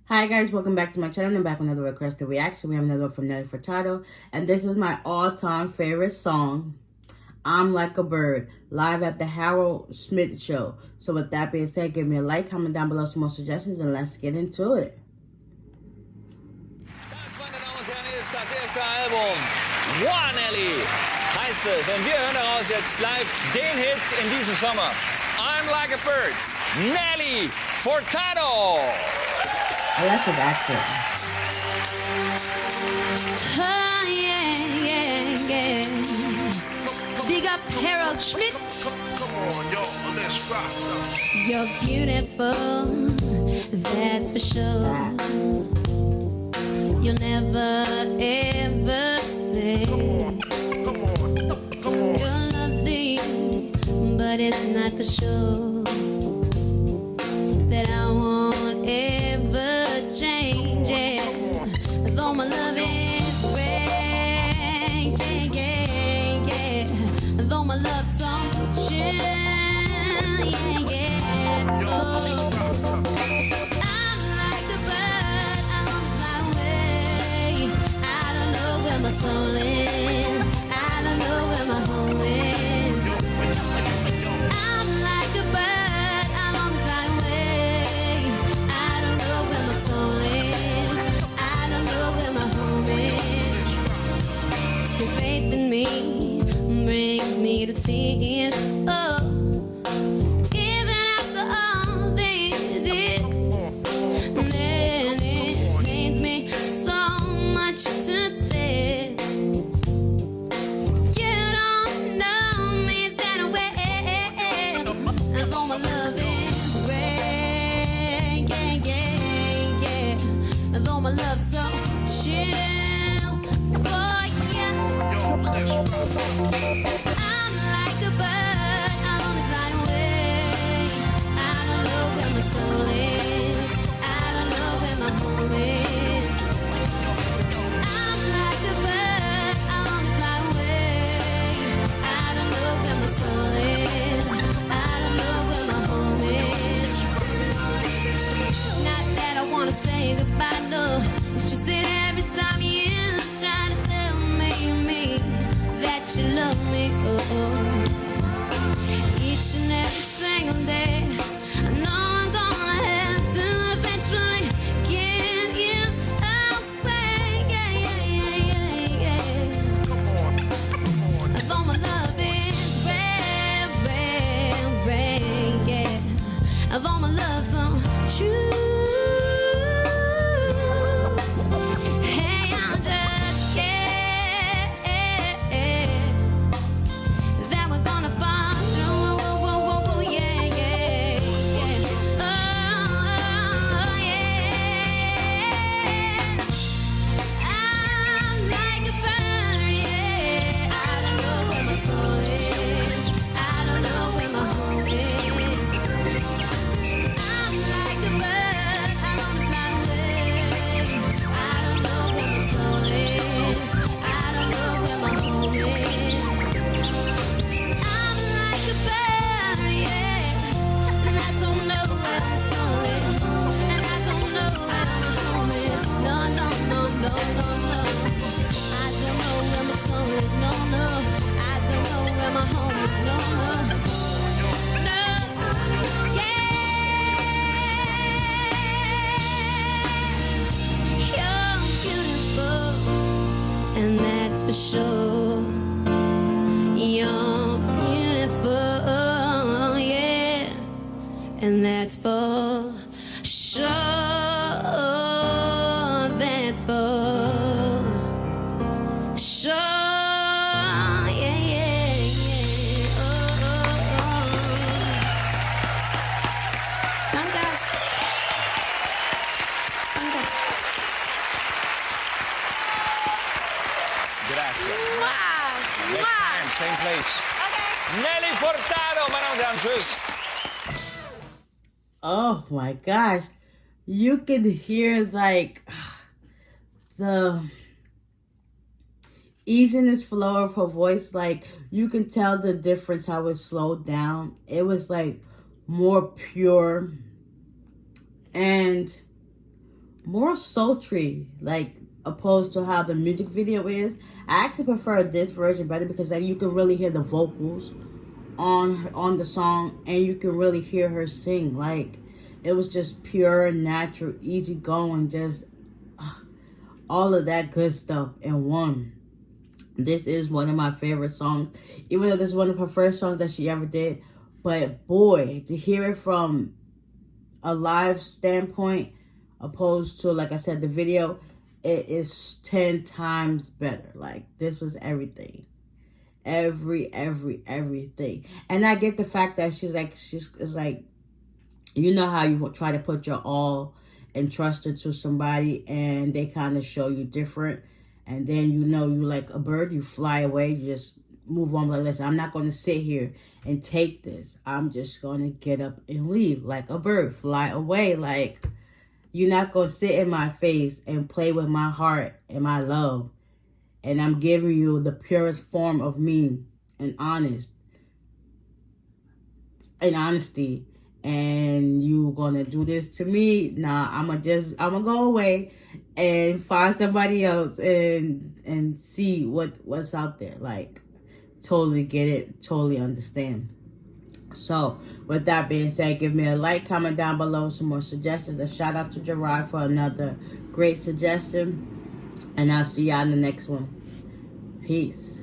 Hi guys, welcome back to my channel. I'm back with another requested reaction. We have another one from Nelly Furtado, and this is my all-time favorite song, I'm Like a Bird, live at the Harold Smith Show. So with that being said, give me a like, comment down below some more suggestions, and let's get into it. Das, meine Damen und Herren, ist das erste Album. Wow, Nelly heißt es. Und wir hören daraus jetzt live den Hit in diesem Sommer. I'm Like a Bird. Nelly Furtado. I like his accent. Oh, yeah, yeah, yeah. Big up Harold Schmidt. Come on, y'all, let's rock. You're beautiful, that's for sure. You'll never, ever fade. You're lovely, but it's not for sure that I won't ever change it. Though my love is rare, yeah, yeah, yeah. Though my love's so chill, yeah, yeah. Oh, I'm like a bird, I don't fly away. I don't know where my soul is, I don't know where my home is. I'm like a bird, I don't fly away. I don't know where my soul is, I don't know where my home is. Your faith in me brings me to tears. Oh, even after all these years, and it pains me so much to death. You don't know me that way. Although my love is rare, yeah, yeah, yeah. Although my love's so chill for you. I'm like a bird, I only fly away. I don't know where my soul is, I don't know where my home is. I'm like a bird, I only fly away. I don't know where my soul is, I don't know where my home is. It's not that I wanna say goodbye, no. It's just that every time you try to tell me that you love me, oh. Each and every single day, I know I'm gonna have to eventually give you away, yeah, yeah, yeah, yeah. Although my love is rare, rare, rare, yeah. Although my love's so true. Hey, I'm just scared that we're gonna fall through, yeah, yeah, yeah. Oh, yeah. I'm like a bird, yeah. I don't know where my soul is, I don't know where my home is. I'm like a bird, I don't fly away. I don't know where my soul is, I don't know where my home is. I'm like a bird, yeah, and I don't know where my soul is, and I don't know where my home is. No, no, no, no, no, no. I don't know where my soul is, no, no. I don't know where my home is, no, no. No, yeah. You're beautiful, and that's for sure. You're beautiful, yeah, and that's for sure. That's for sure, yeah, yeah, yeah. Oh, oh, oh. Danke. Danke. Gracias. Mwah. Next time, same place. Okay. Nelly Furtado, meine Damen und Herren, tschüss. Oh my gosh. You could hear like the easiness flow of her voice. Like you can tell the difference how it slowed down. It was like more pure. And more sultry, like opposed to how the music video is. I actually prefer this version better because like you can really hear the vocals on the song, and you can really hear her sing. Like it was just pure, natural, easy going, just all of that good stuff in one. This is one of my favorite songs, even though this is one of her first songs that she ever did. But boy, to hear it from a live standpoint opposed to, like I said, the video, it is 10 times better. Like this was everything. Everything. And I get the fact that it's like, you know how you try to put your all and trust it to somebody and they kind of show you different, and then you like a bird, you fly away, you just move on. Like, listen, I'm not going to sit here and take this. I'm just going to get up and leave like a bird, fly away. Like, you're not going to sit in my face and play with my heart and my love. And I'm giving you the purest form of me and honesty. And you gonna do this to me? Nah, I'm gonna go away and find somebody else and see what's out there. Like, totally get it, totally understand. So with that being said, give me a like, comment down below some more suggestions. A shout out to Gerard for another great suggestion, and I'll see y'all in the next one. Peace.